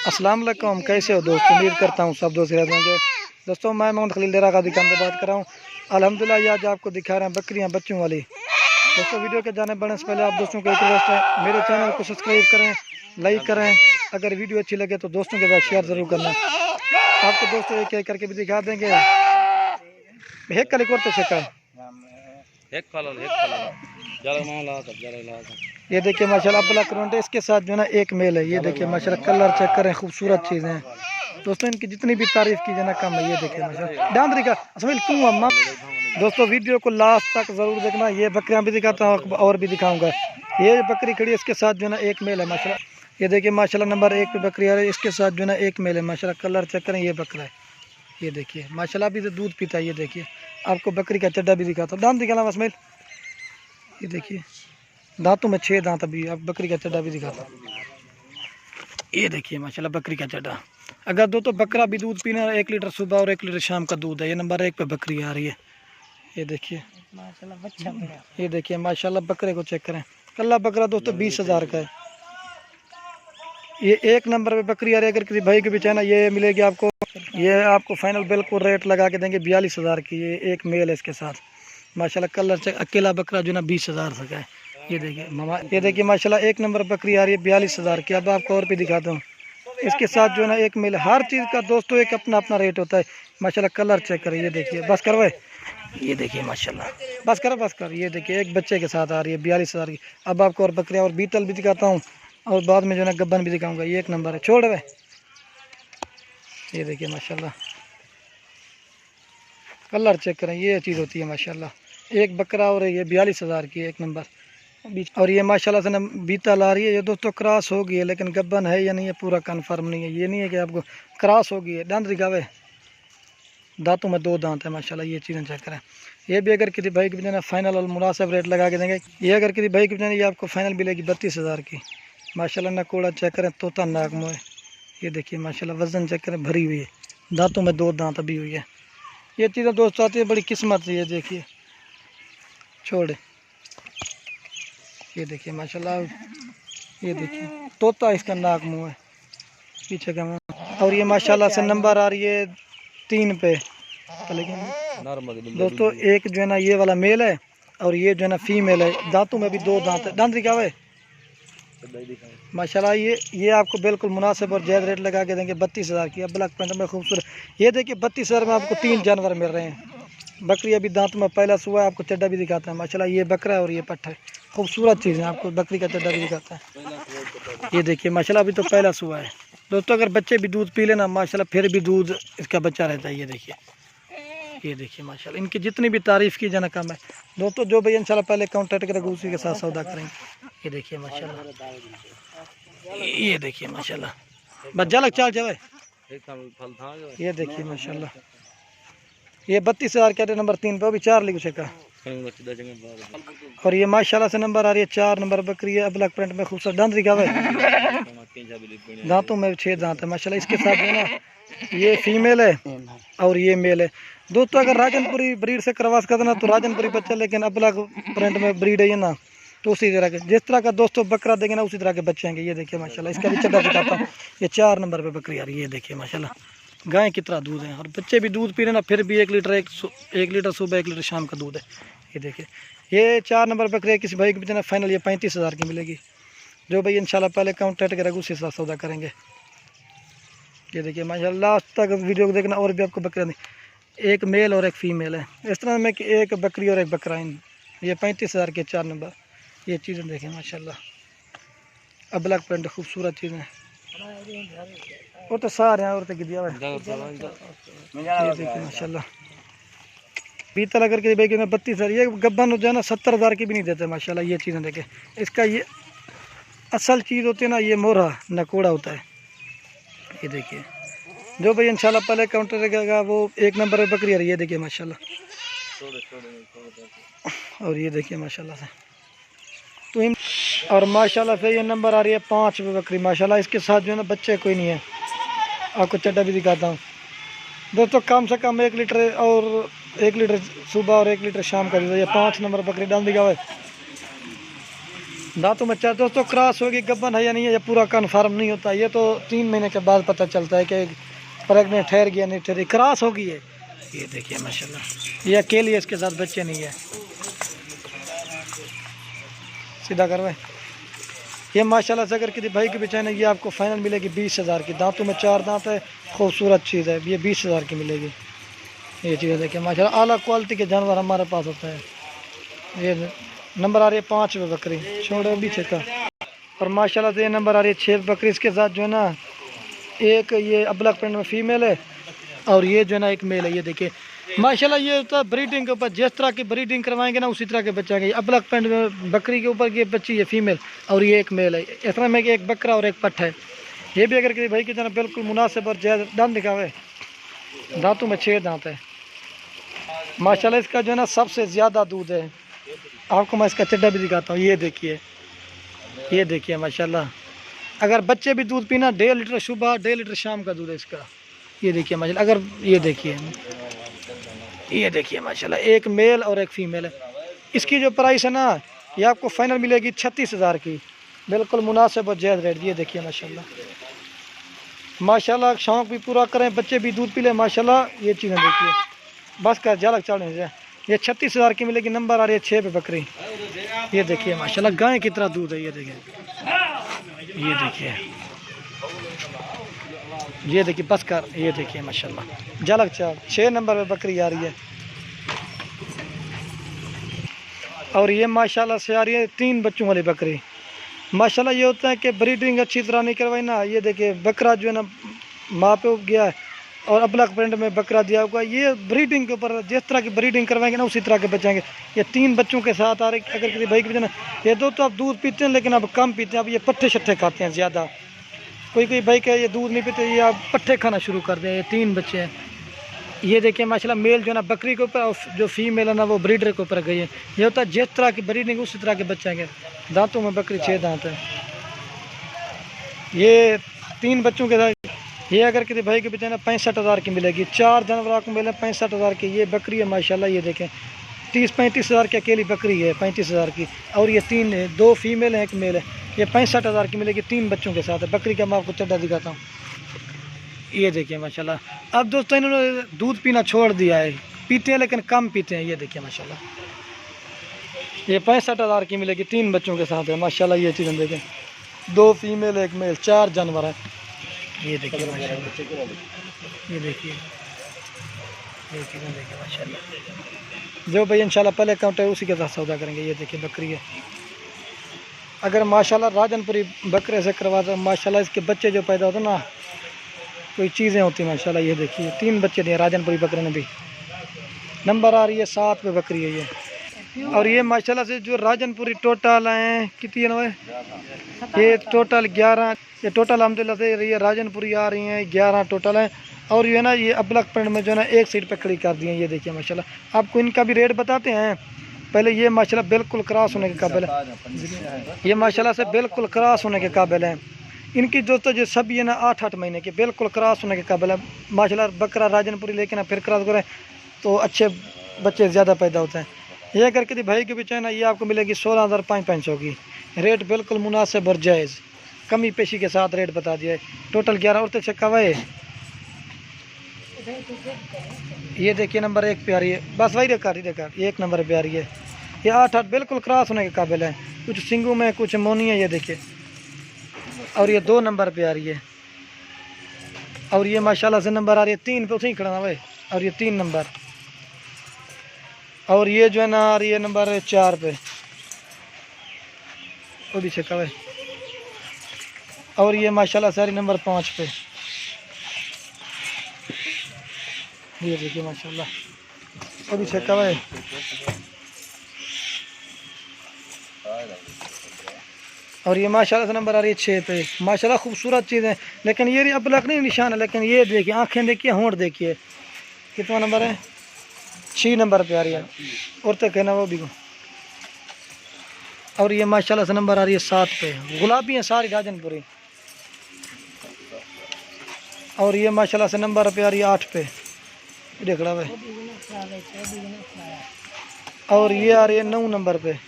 अस्सलाम वालेकुम, कैसे हो दोस्तों। उम्मीद करता हूँ सब दोस्त रहते होंगे। दोस्तों मैं मोहम्मद खलील डेरा गाजी खान से बात कर रहा हूँ। अल्हम्दुलिल्लाह ये आज आपको दिखा रहे हैं बकरियाँ बच्चों वाली। दोस्तों वीडियो के जाने बढ़ने से पहले आप दोस्तों को एक रिक्वेस्ट है, मेरे चैनल को सब्सक्राइब करें, लाइक करें। अगर वीडियो अच्छी लगे तो दोस्तों के साथ शेयर ज़रूर करना। आपको दोस्तों एक एक करके भी दिखा देंगे। हेक कल करते शेखा ये देखिए माशाल्लाह ब्लैक करंट है, इसके साथ जो है ना एक मेल है। ये देखिए माशाल्लाह कलर चेक करें, खूबसूरत चीज़ें हैं दोस्तों। इनकी जितनी भी तारीफ की जाए ना कम है। ये देखिए माशाल्लाह डांदरी का असमिल क्यों अम्मा। दोस्तों वीडियो को लास्ट तक ज़रूर देखना। ये बकरियां भी दिखाता हूँ और भी दिखाऊंगा। ये बकरी खड़ी है, इसके साथ जो है ना एक मेल है माशाल्लाह। ये देखिए माशाल्लाह नंबर 1 पे बकरी आ रही है, इसके साथ जो है ना एक मेल है माशाल्लाह। कलर चेक करें, ये बकरा है। ये देखिए माशाल्लाह अभी तो दूध पीता है। ये देखिए आपको बकरी का चड्डा भी दिखाता हूँ। दांत दिखाना असमिल। ये देखिए दांतों में 6 दांत। अभी अब बकरी का चड्डा भी दिखाता हूँ। ये देखिए माशाल्लाह बकरी का चड्डा। अगर दो तो बकरा भी दूध पीना है, 1 लीटर सुबह और 1 लीटर शाम का दूध है। ये नंबर 1 पे बकरी आ रही है। ये देखिए माशाल्लाह बच्चा बड़ा। ये देखिए माशाल्लाह बकरे को चेक करें। कल्ला बकरा दोस्तों 20,000 का है। ये 1 नंबर पे बकरी आ रही है। अगर किसी भाई के भी चाहे ना ये मिलेगी आपको। ये आपको फाइनल बिल्कुल रेट लगा के देंगे 42,000 की। ये एक मेल है इसके साथ माशाल्लाह। कलर चेक, अकेला बकरा जो ना 20,000 का है। ये देखिए मामा, ये देखिए माशाल्लाह 1 नंबर बकरी आ रही है 42,000 की। अब आपको और भी दिखाता हूँ। इसके साथ जो है ना एक मेल। हर चीज़ का दोस्तों एक अपना अपना रेट होता है माशाल्लाह। कलर चेक करें। ये देखिए बस करवाए। ये देखिए माशाल्लाह बस कर बस कर। ये देखिए एक बच्चे के साथ आ रही है 42,000 की। अब आपको और बकरियाँ और बीतल भी दिखाता हूँ और बाद में जो है ना गब्बन भी दिखाऊंगा। ये 1 नंबर है, छोड़ रहे। ये देखिए माशाल्लाह कलर चेक करें। ये चीज़ होती है माशाल्लाह। एक बकरा और ये 42,000 की 1 नंबर। और ये माशाल्लाह से ना बीतल आ रही है। ये दोस्तों क्रॉस हो गई है, लेकिन गब्बन है या नहीं है पूरा कंफर्म नहीं है। ये नहीं है कि आपको क्रॉस हो गई है। दांत दिखावे, दांतों में 2 दांत है माशाल्लाह। ये चीज़ें चेक करें। ये भी अगर किसी भाई की ना फाइनल और मुनासिब रेट लगा के देंगे। ये अगर किसी भाई की ये आपको फाइनल मिलेगी 32,000 की माशाल्लाह। नकोड़ा चेक करें, तोता नाक मोए। ये देखिए माशाल्लाह वज़न चेक करें, भरी हुई है। दांतों में 2 दांत अभी हुई है। ये चीज़ें दोस्तों आती है बड़ी किस्मत से। ये देखिए छोड़े। ये देखिए माशाल्लाह। ये देखिए तोता इसका नाक मुँह है, पीछे का मुँह। और ये माशाल्लाह से नंबर आ रही है 3 पे। लेकिन दोस्तों एक जो है ना ये वाला मेल है और ये जो है ना फीमेल है। दांतों में भी 2 दांत है। दांत दिखावे माशाल्लाह। ये आपको बिल्कुल मुनासिब और जायज़ रेट लगा के देंगे 32,000 की। अब ब्लैक पेंट में खूबसूरत। ये देखिए 32,000 में आपको 3 जानवर मिल रहे हैं। बकरी अभी दांत में पहला सुआ है, आपको चड्डा भी दिखाता है माशाल्लाह। ये बकरा है और ये पट्ठा है। खूबसूरत चीज़ है, आपको बकरी का चड्डा भी दिखाता है। ये देखिए माशाल्लाह अभी तो पहला सुआ है दोस्तों। अगर बच्चे भी दूध पी लेना माशाल्लाह फिर भी दूध इसका बच्चा रहता है। ये देखिए माशाल्लाह। इनकी जितनी भी तारीफ़ की जाना कम है दोस्तों। जो भैया इंशाल्लाह पहले कांटेक्ट करेंगे उसी के साथ सौदा करेंगे। ये देखिए माशाल्लाह। ये देखिए माशाल्लाह बस जलक चाल जाए। ये देखिए माशाल्लाह। ये 32,000 का नंबर 3 पे, अभी 4 लिख का। और ये माशाल्लाह से नंबर आ रही है 4 नंबर बकरी है। ब्लैक प्रिंट में खूबसूरत। दांत दिखावे, दांतों में 6 दांत है माशाल्लाह। इसके साथ जो है ना ये फीमेल है और ये मेल है दोस्तों। अगर राजनपुरी ब्रीड से क्रॉस कर देना तो राजनपुरी बच्चा, लेकिन अब ब्लैक प्रिंट में ब्रीड है ना तो उसी तरह के जिस तरह का दोस्तों बकरा देंगे ना उसी तरह के बच्चे आएंगे। ये देखिए माशाल्लाह। इसका भी चड्डा दिखाता हूँ। ये 4 नंबर पे बकरी आ रही है। ये देखिए माशाल्लाह गाय कितना दूध है। और बच्चे भी दूध पी रहे ना फिर भी 1 लीटर 1 लीटर सुबह 1 लीटर शाम का दूध है। ये देखिए ये 4 नंबर बकरी किसी भाई के फाइनल ये 35,000 की मिलेगी। जो भाई इंशाल्लाह पहले काउंटेक्ट करेगा उसी साथ सौदा करेंगे। ये देखिए माशाल्लाह लास्ट तक वीडियो को देखना। और भी आपको बकरियाँ एक मेल और एक फीमेल है। इस तरह में कि एक बकरी और एक बकरा। ये 35,000 के 4 नंबर। ये चीज़ें देखें माशाल्लाह। अब ब्लैक प्रिंट खूबसूरत चीज़ें वो तो सारे हैं और दिया हुआ। ये देखिए माशाल्लाह बीतल अगर के भाई में 32,000। ये गब्बन हो जाए ना 70,000 की भी नहीं देते माशाल्लाह। ये चीज़ें देखें। इसका ये असल चीज़ होती है ना, ये मोरा नकोड़ा होता है। ये देखिए जो भाई इंशाल्लाह पहले काउंटर रहेगा वो 1 नंबर पर बकरी आ रही है। ये देखिए माशाल्लाह। और ये देखिए माशाल्लाह से तो और माशाल्लाह से ये नंबर आ रही है 5 पे बकरी माशाल्लाह। इसके साथ जो है ना बच्चे कोई नहीं है। आपको चड्डा भी दिखाता हूँ दोस्तों। कम से कम 1 लीटर और 1 लीटर सुबह और 1 लीटर शाम का दूध। ये 5 नंबर बकरी डाल दिखा हुआ है। दांतों में चार दोस्तों क्रॉस होगी, गब्बन है या नहीं है, ये पूरा कन्फर्म नहीं होता। ये तो 3 महीने के बाद पता चलता है कि प्रेगनेंट ठहर गया नहीं ठहरी, क्रॉस होगी है। ये देखिए माशाल्लाह, ये अकेली है, इसके साथ बच्चे नहीं है। सीधा करवाए। ये माशाल्लाह से अगर किसी भाई की भी चाहिए, ये आपको फाइनल मिलेगी 20,000 की। दांतों में 4 दांत है, खूबसूरत चीज़ है, ये 20,000 की मिलेगी। ये चीज़ें देखिए माशाल्लाह, आला क्वालिटी के जानवर हमारे पास होते हैं। ये नंबर आ रही है 5 पे बकरी, छोड़ो भी का। और माशाल्लाह से ये नंबर आ रही है 6 बकरी। इसके साथ जो है ना एक ये अबलग प्रिंट में फीमेल है और ये जो है ना एक मेल है। ये देखिए माशाल्लाह, ये तो ब्रीडिंग के ऊपर, जिस तरह की ब्रीडिंग करवाएंगे ना उसी तरह के बच्चे आएंगे। अबलग प्रिंट में बकरी के ऊपर ये बच्ची है फीमेल और ये एक मेल है। इस तरह में कि एक बकरा और एक पट्ठ है। ये भी अगर किसी भाई की जना बिल्कुल मुनासिब और जायज़ दाम दिखावे। दांतों में 6 दांत है माशाल्लाह। इसका जो है ना सबसे ज़्यादा दूध है। आपको मैं इसका चड्डा भी दिखाता हूँ। ये देखिए, ये देखिए माशाल्लाह, अगर बच्चे भी दूध पीना 1.5 लीटर सुबह 1.5 लीटर शाम का दूध है इसका। ये देखिए माशाल्लाह, अगर ये देखिए माशाल्लाह, एक मेल और एक फीमेल है। इसकी जो प्राइस है ना ये आपको फाइनल मिलेगी 36,000 की, बिल्कुल मुनासिब और जायज़ रेट। ये देखिए माशाल्लाह, माशाल्लाह शौक़ भी पूरा करें, बच्चे भी दूध पी लें माशाल्लाह। ये चीज़ें देखिए, बस कर जालक चढ़ने से। ये 36,000 की मिलेगी। नंबर आ रही है 6 पे बकरी। ये देखिए माशाल्लाह, गाय की तरह दूध है। ये देखिए, ये देखिए, ये देखिए, बस कर। ये देखिए माशाल्लाह, जालक चार 6 नंबर पे बकरी आ रही है। और ये माशाल्लाह से आ रही है 3 बच्चों वाली बकरी। माशाल्लाह ये होता है कि ब्रीडिंग अच्छी तरह नहीं करवाई ना। ये देखिए बकरा जो है ना माँ पे उग गया है और अबलग प्रिंट में बकरा दिया हुआ। ये ब्रीडिंग के ऊपर, जिस तरह की ब्रीडिंग करवाएंगे ना उसी तरह के बचेंगे। ये 3 बच्चों के साथ आ रहे। अगर किसी भाई के ना ये दो तो आप दूध पीते हैं लेकिन अब कम पीते हैं। अब ये पट्ठे शट्ठे खाते हैं ज़्यादा। कोई भाई का ये दूध नहीं पीते, ये आप पट्ठे खाना शुरू कर दें। ये 3 बच्चे हैं। ये देखिए माशाल्लाह, मेल जो है ना बकरी के ऊपर और जो फीमेल है ना वो ब्रीडर के ऊपर गई है। ये होता है जिस तरह की ब्रीडिंग उसी तरह के बच्चे हैं। दांतों में बकरी 6 दांत है। ये 3 बच्चों के साथ ये अगर किसी भाई के बच्चे ना 65,000 की मिलेगी। 4 जानवर आपको मिले 65,000 की। ये बकरी है माशाल्लाह, ये देखें 30-35,000 की अकेली बकरी है, 35,000 की। और ये 3 है, 2 फीमेल है, एक मेल है। ये 65,000 की मिलेगी, 3 बच्चों के साथ है। बकरी का मैं आपको चड्डा दिखाता हूँ। ये देखिए माशाल्लाह। अब दोस्तों इन्होंने दूध पीना छोड़ दिया है, पीते हैं लेकिन कम पीते हैं। ये देखिए माशाल्लाह, ये 65,000 की मिलेगी, 3 बच्चों के साथ है माशाल्लाह। ये चीज़ें देखें, 2 फीमेल एक मेल, 4 जानवर है। ये देखिए माशाल्लाह, ये देखिए, ये चीज़ें देखिए माशाल्लाह। जो भाई इंशाल्लाह पहले अकाउंट है उसी के साथ सौदा करेंगे। ये देखिए बकरी है। अगर माशाल्लाह राजनपुरी बकरे से करवाते माशाल्लाह, इसके बच्चे जो पैदा होते ना कोई चीज़ें होती माशाल्लाह। ये देखिए 3 बच्चे दिए राजनपुरी बकरे ने भी। नंबर आ रही है 7 पे बकरी है ये। और ये माशाल्लाह से जो राजनपुरी टोटल हैं कितनी है, ये टोटल 11। ये टोटल अलहमदिल्ला से ये राजनपुरी आ रही हैं 11 टोटल हैं। और ये ना ये अबलग प्रिंट में जो है ना एक सीट पे खड़ी कर दी है। ये देखिए माशाल्लाह, आपको इनका भी रेट बताते हैं। पहले ये माशाल्लाह बिल्कुल क्रॉस होने के काबिल है। ये माशाल्लाह से बिल्कुल क्रॉस होने के काबिल है। इनकी दोस्तों जो सब ये ना 8-8 महीने के बिल्कुल क्रॉस होने के काबिल है माशाल्लाह। बकरा राजनपुरी लेकिन फिर क्रॉस करें तो अच्छे बच्चे ज़्यादा पैदा होते हैं। ये अगर किसी भाई के पीछे ना ये आपको मिलेगी 16,500 की। रेट बिल्कुल मुनासिब और जायज़, कमी पेशी के साथ रेट बता दिया है। टोटल 11 औरतें चक्का हुआ है। ये देखिए नंबर 1 पे आ रही है, बस वही देखा ये 1 नंबर पे आ रही है। ये 8-8 बिल्कुल क्रॉस होने के काबिल है। कुछ सिंगू में कुछ मोनी है। ये देखिए, और ये 2 नंबर पे आ रही है। और ये माशाल्लाह से नंबर आ रही है 3 पे, उसे ही खड़ा हुआ। और ये 3 नंबर। और ये जो है ना आ रही है नंबर 4 पे, वो भी छक्का हुआ। और ये माशाल्लाह सारी नंबर 5 पे। ये देखिए माशाल्लाह, वो भी छक्का हुआ। और ये माशाल्लाह से नंबर आ रही है 6 पे। माशाल्लाह खूबसूरत चीज़ है, लेकिन ये अबलग नहीं निशान है। लेकिन ये देखिए आँखें देखिए, होंठ देखिए, कितना नंबर है, 6 नंबर पे आ रही है। और तो कहना वो भी। और ये माशाल्लाह से नंबर आ रही है 7 पे। गुलाबी है सारी राजनपुरी। और ये माशाल्लाह से नंबर पे आ रही है 8 पे, देख रहा है। और ये आ रही है 9 नंबर पे।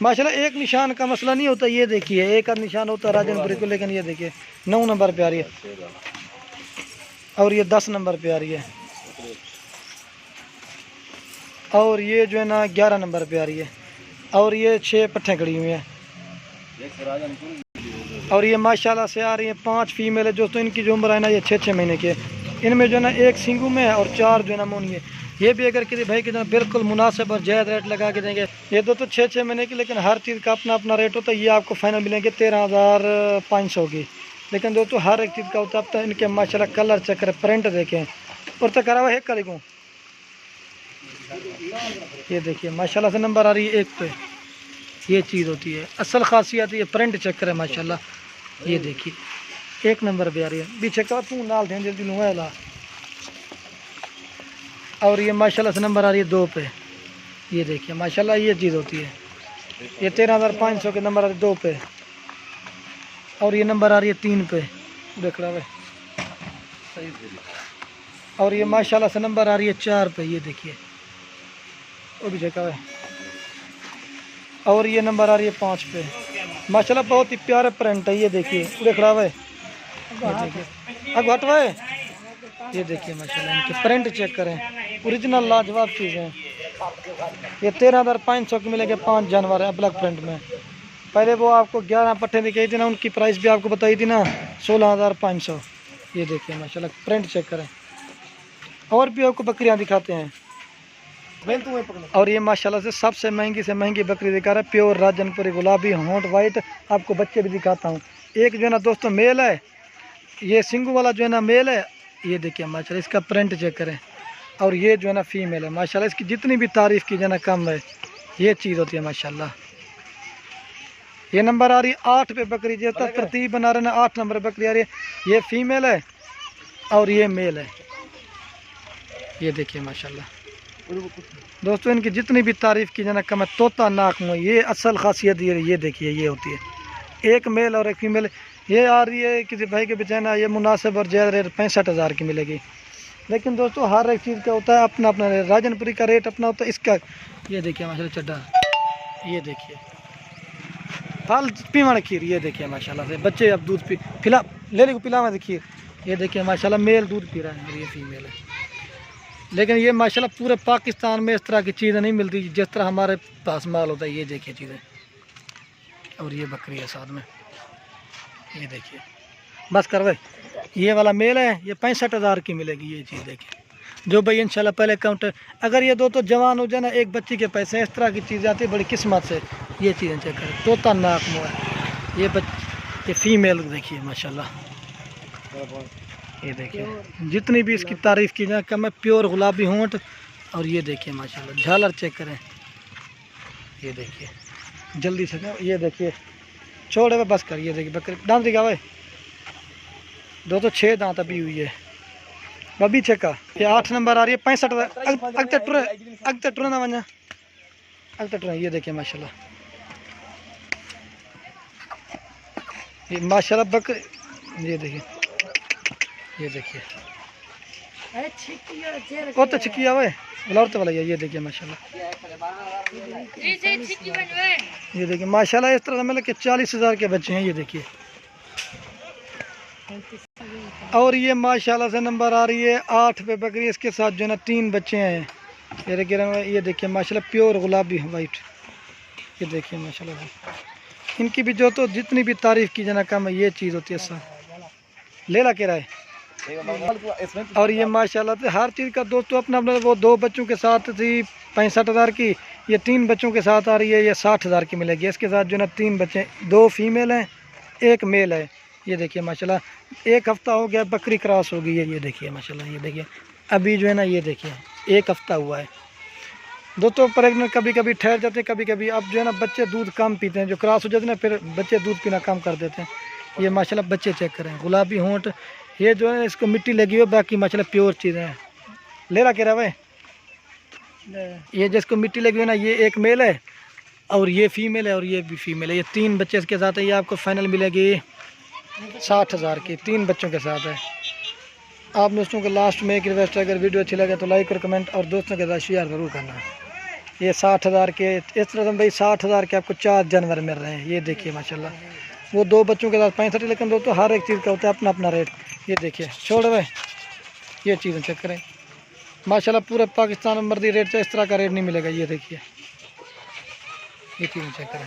माशाल्लाह एक निशान का मसला नहीं होता। ये देखिए एक आध निशान होता है राजनपुरी को, लेकिन ये देखिए 9 नंबर पे आ रही है और ये 10 नंबर पे आ रही है और ये जो है ना 11 नंबर पे आ रही है और ये 6 पट्ठे खड़ी हुई हैं और ये माशाल्लाह से आ रही है 5 फीमेल है दोस्तों। इनकी जो उम्र है ना ये 6-6 महीने के। इनमें जो है ना 1 सिंगू में है और 4 जो है ना मोनी है। ये भी अगर किसी भाई के जो बिल्कुल मुनासिब और जायज़ रेट लगा के देंगे। ये दोस्तों 6-6 महीने की, लेकिन हर चीज़ का अपना अपना रेट होता है। ये आपको फाइनल मिलेंगे 13,500 की, लेकिन दोस्तों हर एक चीज़ का होता है। अब तो इनके माशाल्लाह कलर चक्कर प्रिंट देखें और तो करा हुआ है कल को। ये देखिए माशाल्लाह से नंबर आ रही है 1 पे। ये चीज़ होती है असल खासियत, ये प्रिंट चक्कर है माशाल्लाह। ये देखिए 1 नंबर पे आ रही है। पीछे का तू नाल दें जल्दी लूँगा ला। और ये माशाल्लाह से नंबर आ रही है 2 पे। ये देखिए माशाल्लाह ये चीज़ होती है। ये 13,500 के नंबर आ रही है 2 पे और ये नंबर आ रही है 3 पे। देख रहा है। और ये माशाल्लाह से नंबर आ रही है 4 पे। ये देखिए वो भी देखा है। और ये नंबर आ रही है 5 पे। माशाल्लाह बहुत ही प्यारा प्रिंट है। ये देखिए देख रहा है। ये देखिए अब हटवा है। ये देखिए माशाल्लाह इनके प्रिंट चेक करें, ओरिजिनल लाजवाब चीज़ है। ये 13,500 की मिलेंगे 5 जानवर है ब्लैक प्रिंट में। पहले वो आपको 11 पट्टे दिखाई थी ना, उनकी प्राइस भी आपको बताई थी ना 16,500। ये देखिए माशाल्लाह प्रिंट चेक करें। और भी आपको बकरियां दिखाते हैं। और ये माशाल्लाह से सबसे महंगी बकरी दिखा रहा है, प्योर राजनपुरी गुलाबी होंठ वाइट। आपको बच्चे भी दिखाता हूँ। एक जो है ना दोस्तों मेल है, ये सिंगू वाला जो है ना मेल है। ये देखिए माशाल्लाह इसका प्रिंट चेक करें। और ये जो है ना फीमेल है माशाल्लाह। इसकी जितनी भी तारीफ़ की जाए ना कम है। ये चीज़ होती है माशाल्लाह। ये नंबर आ रही है 8 पे बकरी, जैसा तरतीब बना रहे ना 8 नंबर बकरी आ रही है। ये फीमेल है और ये मेल है। ये देखिए माशाल्लाह दोस्तों इनकी जितनी भी तारीफ़ की जाए ना कम है। तोता नाक में ये असल खासियत ये देखिए ये होती है। एक मेल और एक फीमेल। ये आ रही है किसी भाई के बेचाना ये मुनासिब और जायज़ रेट 65,000 की मिलेगी। लेकिन दोस्तों हर एक चीज़ का होता है अपना अपना रेट। राजनपुरी का रेट अपना होता है। इसका ये देखिए माशाल्लाह चड्डा। ये देखिए फल पीवाना खीर। ये देखिए माशाल्लाह से बच्चे अब दूध पी पिला ले को पिलावा खीर। ये देखिए माशाल्लाह मेल दूध पी रहा है और ये फीमेल है। लेकिन ये माशाल्लाह पूरे पाकिस्तान में इस तरह की चीज़ें नहीं मिलती जिस तरह हमारे पास माल होता है। ये देखिए चीज़ें। और ये बकरी है साथ में। ये देखिए बस कर भाई। ये वाला मेल है, ये 65,000 की मिलेगी। ये चीज़ देखिए जो भाई इंशाल्लाह पहले काउंटर। अगर ये दो तो जवान हो जाए ना एक बच्ची के पैसे, इस तरह की चीज़ें आती है बड़ी किस्मत से। ये चीज़ें चेक करें। तोता नाक मुँह। ये फीमेल देखिए माशाल्लाह। ये देखिए जितनी भी इसकी तारीफ़ की जाए कम है। प्योर गुलाबी होंठ। और ये देखिए माशाल्लाह झालर चेक करें। ये देखिए जल्दी से ये देखिए छोड़े हुए बस कर। ये देखिए बकरी दांत दिखा भाई। 6 दांत अभी हुई है बबी चेका। ये 8 नंबर आ रही है 65,000। अगते टुरे ना वना अगते टुरे। ये देखिए माशाल्लाह। ये माशाल्लाह बकरी। ये देखिए वो तो छिकी आवे लौटते वाला। ये देखिए माशाल्लाह। ये देखिए माशाल्लाह इस तरह मतलब कि 40,000 के बच्चे हैं। ये देखिए और ये माशाल्लाह से नंबर आ रही है 8 पे बकरी। इसके साथ जो है ना 3 बच्चे हैं। ये देखिए माशाल्लाह प्योर गुलाबी वाइट। ये देखिए माशाल्लाह इनकी भी जो तो जितनी भी तारीफ़ की जाना कम है। ये चीज़ होती है सब ले ला के रहा है। और ये माशाल्लाह से हर चीज़ का दोस्तों अपना अपना। वो 2 बच्चों के साथ थी 65,000 की। ये 3 बच्चों के साथ आ रही है, ये 60,000 की मिलेगी। इसके साथ जो है ना 3 बच्चे, 2 फीमेल हैं 1 मेल है। ये देखिए माशाल्लाह 1 हफ़्ता हो गया बकरी क्रॉस हो गई है। ये देखिए माशाल्लाह। ये देखिए अभी जो है ना ये देखिए 1 हफ़्ता हुआ है। दोस्तों प्रेगनेंट कभी कभी ठहर जाते हैं, कभी कभी अब जो है ना बच्चे दूध कम पीते हैं। जो क्रॉस हो जाते हैं ना फिर बच्चे दूध पीना कम कर देते हैं। ये माशाल्लाह बच्चे चेक करें गुलाबी होंठ। ये जो है इसको मिट्टी लगी हुई, बाकी माशाल्लाह प्योर चीज़ें हैं। ले रहा कह रहा भाई। ये जिसको मिट्टी लगी हुई ना ये 1 मेल है और ये फीमेल है और ये भी फीमेल है। ये 3 बच्चे इसके साथ है। ये आपको फाइनल मिलेगी 60,000 की 3 बच्चों के साथ है। आप दोस्तों को लास्ट में एक रिक्वेस्ट है, अगर वीडियो अच्छी लगे तो लाइक और कमेंट और दोस्तों के साथ शेयर ज़रूर करना है। ये 60,000 के। इस तरह से भाई 60,000 के आपको 4 जानवर मिल रहे हैं। ये देखिए माशाल्लाह, वो 2 बच्चों के साथ 65। लेकिन दोस्तों हर एक चीज़ का होता है अपना अपना रेट। ये देखिए छोड़ भाई, ये चीज़ें चेक करें माशाल्लाह, पूरे पाकिस्तान में मर्दी रेट से इस तरह का रेट नहीं मिलेगा। ये देखिए ये चीज़ें चेक करें,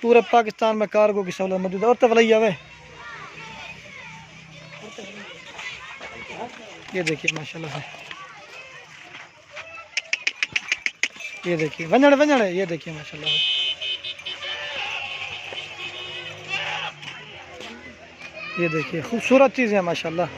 पूरे पाकिस्तान में कार्गो की सहूलत मौजूद है। और तवलैया वे, ये देखिए माशाल्लाह से, ये देखिए वंजड़ वंजड़ है। ये देखिए माशाल्लाह, ये देखिए खूबसूरत चीज़ें हैं माशाल्लाह।